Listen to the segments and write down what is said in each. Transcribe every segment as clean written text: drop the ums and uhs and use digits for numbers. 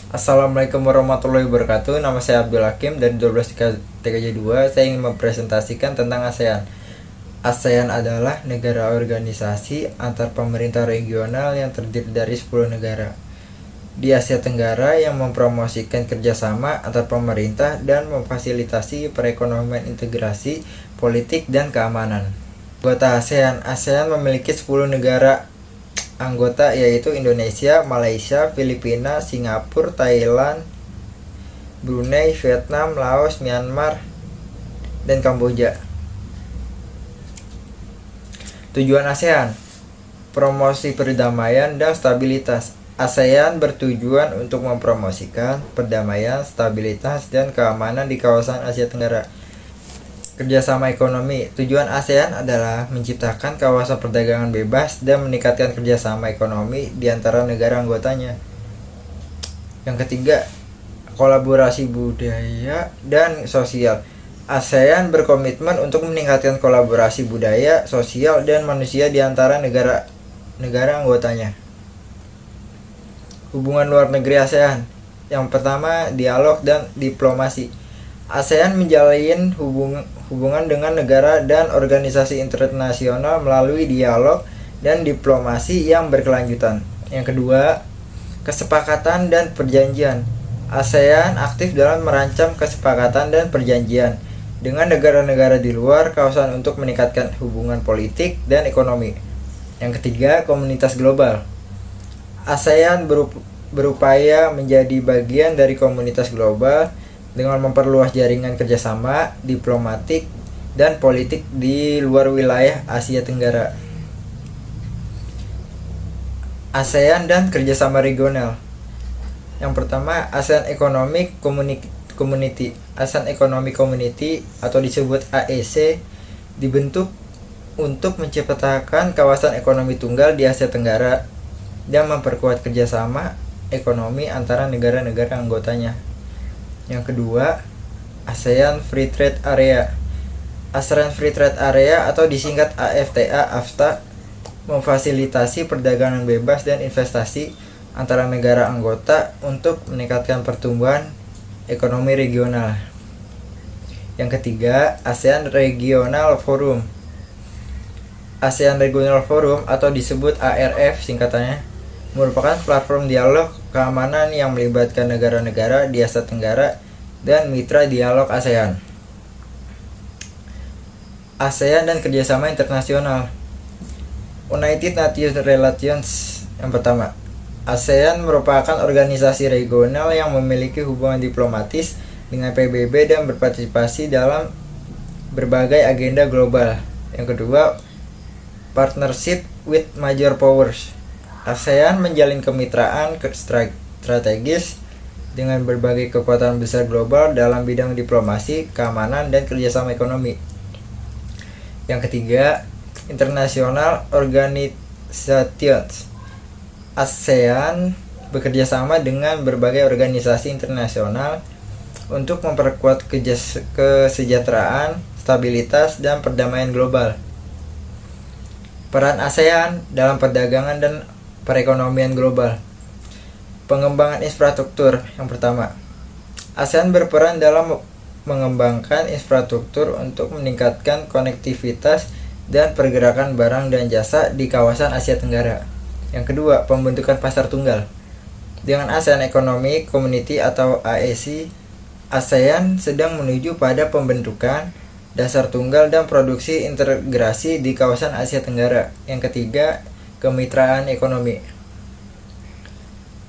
Assalamualaikum warahmatullahi wabarakatuh. Nama saya Abdul Hakim dari 12 TKJ2. Saya ingin mempresentasikan tentang ASEAN. ASEAN adalah negara organisasi antar pemerintah regional yang terdiri dari 10 negara di Asia Tenggara yang mempromosikan kerjasama antar pemerintah dan memfasilitasi perekonomian, integrasi politik dan keamanan. Anggota ASEAN memiliki 10 negara anggota, yaitu Indonesia, Malaysia, Filipina, Singapura, Thailand, Brunei, Vietnam, Laos, Myanmar, dan Kamboja. Tujuan ASEAN: promosi perdamaian dan stabilitas. ASEAN bertujuan untuk mempromosikan perdamaian, stabilitas, dan keamanan di kawasan Asia Tenggara. Kerjasama ekonomi. Tujuan ASEAN adalah menciptakan kawasan perdagangan bebas dan meningkatkan kerjasama ekonomi di antara negara anggotanya. Yang ketiga, kolaborasi budaya dan sosial. ASEAN berkomitmen untuk meningkatkan kolaborasi budaya, sosial, dan manusia di antara negara anggotanya. Hubungan luar negeri ASEAN. Yang pertama, dialog dan diplomasi. ASEAN menjalin hubungan dengan negara dan organisasi internasional melalui dialog dan diplomasi yang berkelanjutan. Yang kedua, kesepakatan dan perjanjian. ASEAN aktif dalam merancang kesepakatan dan perjanjian dengan negara-negara di luar kawasan untuk meningkatkan hubungan politik dan ekonomi. Yang ketiga, komunitas global. ASEAN berupaya menjadi bagian dari komunitas global dengan memperluas jaringan kerjasama diplomatik dan politik di luar wilayah Asia Tenggara. ASEAN dan kerjasama regional. Yang pertama, ASEAN Economic Community. ASEAN Economic Community atau disebut AEC dibentuk untuk menciptakan kawasan ekonomi tunggal di Asia Tenggara dan memperkuat kerjasama ekonomi antara negara-negara anggotanya. Yang kedua, ASEAN Free Trade Area. ASEAN Free Trade Area atau disingkat AFTA memfasilitasi perdagangan bebas dan investasi antara negara anggota untuk meningkatkan pertumbuhan ekonomi regional. Yang ketiga, ASEAN Regional Forum. ASEAN Regional Forum atau disebut ARF singkatannya merupakan platform dialog keamanan yang melibatkan negara-negara di Asia Tenggara dan mitra dialog ASEAN. ASEAN dan kerjasama internasional. United Nations Relations. Yang pertama, ASEAN merupakan organisasi regional yang memiliki hubungan diplomatis dengan PBB dan berpartisipasi dalam berbagai agenda global. Yang kedua, partnership with major powers. ASEAN menjalin kemitraan strategis dengan berbagai kekuatan besar global dalam bidang diplomasi, keamanan, dan kerjasama ekonomi. Yang ketiga, international organizations. ASEAN bekerjasama dengan berbagai organisasi internasional untuk memperkuat kesejahteraan, stabilitas, dan perdamaian global. Peran ASEAN dalam perdagangan dan perekonomian global. Pengembangan infrastruktur. Yang pertama, ASEAN berperan dalam mengembangkan infrastruktur untuk meningkatkan konektivitas dan pergerakan barang dan jasa di kawasan Asia Tenggara. Yang kedua, pembentukan pasar tunggal. Dengan ASEAN Economic Community atau AEC, ASEAN sedang menuju pada pembentukan dasar tunggal dan produksi integrasi di kawasan Asia Tenggara. Yang ketiga, kemitraan ekonomi.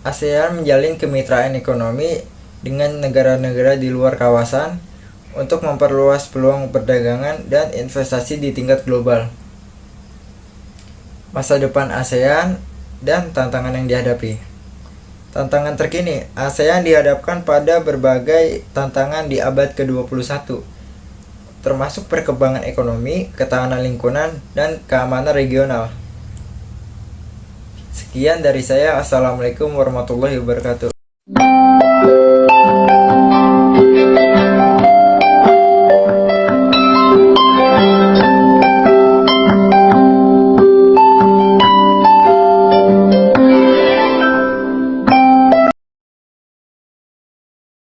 ASEAN menjalin kemitraan ekonomi dengan negara-negara di luar kawasan untuk memperluas peluang perdagangan dan investasi di tingkat global. Masa depan ASEAN dan tantangan yang dihadapi. Tantangan terkini, ASEAN dihadapkan pada berbagai tantangan di abad ke-21, termasuk perkembangan ekonomi, ketahanan lingkungan, dan keamanan regional. Sekian dari saya. Assalamualaikum warahmatullahi wabarakatuh.